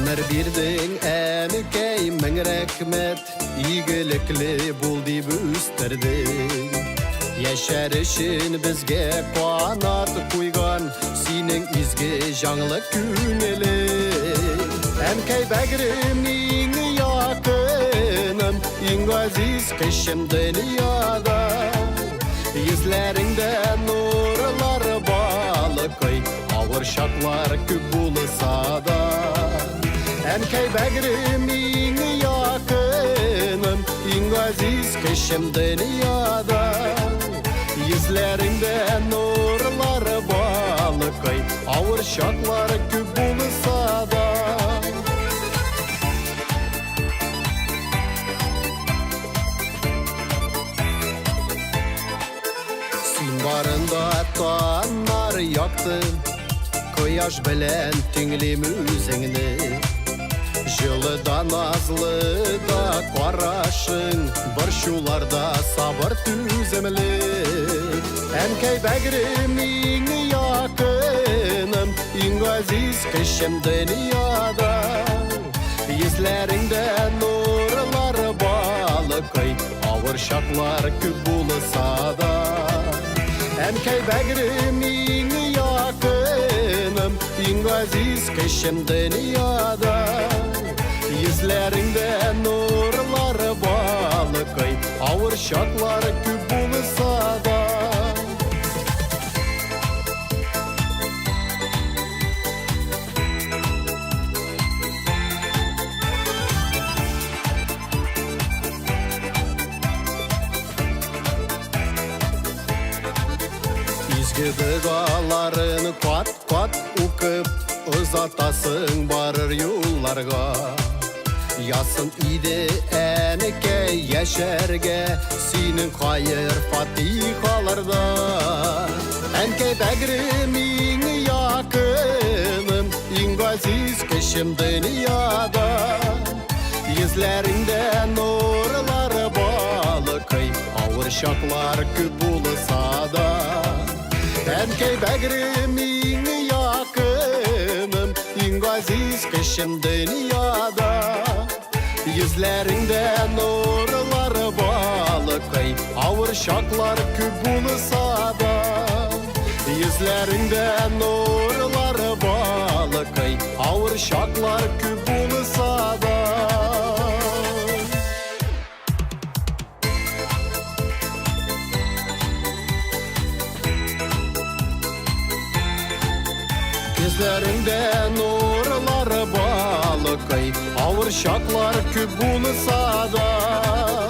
Ömür birdin enükey min rahmet, iyilikli bul dip üsterdin. Yaşarışın bizge kanat koygan, senin izge janlı künelin. Emkey begrimning yakınım, en aziz kışım dünyada. Yüzlerinde nurlar balıkay, ağır şaklar küp bulsa da. Emkey begrimning yakınım, en aziz kışım dünyada. Yüzlerinde nurlar balıkay, ağır şaklar küp bulsa da. Barında tanlar yaktı, koyaş bilen tünglim üzengni. Жылыда назлы da qarашың, bir şularda sabır tüzemli. Emkey begriming yakınım, en aziz kışım dünyada. Yüzlerinde nurlar balıkay, ağır şaklar küp bulsa da. Emkey begriming yakınım, en aziz kışım dünyada. Yüzlerinde nurlar balıkay, ağır şaklar küp bulsa da. Dualarını kat kat okup uzatasın barır yollarga. Yasın ide enike yeşerge, senin hayır fatihalarda. Enkey begriming yakınım, en aziz kışım dünyada. Yüzlerinde nurlar balıkay, ağır şaklar küp bulsa da. Emkey begriming yakınım, en aziz kışım dünyada. Yüzlerinde nurlar balıkay, ağır şaklar küp bulsa da. Yüzlerinde nurlar balıkay, ağır şaklar küp bulsa da. Yüzlerinde nurlar balıkay, ağır şaklar küp bulsa da.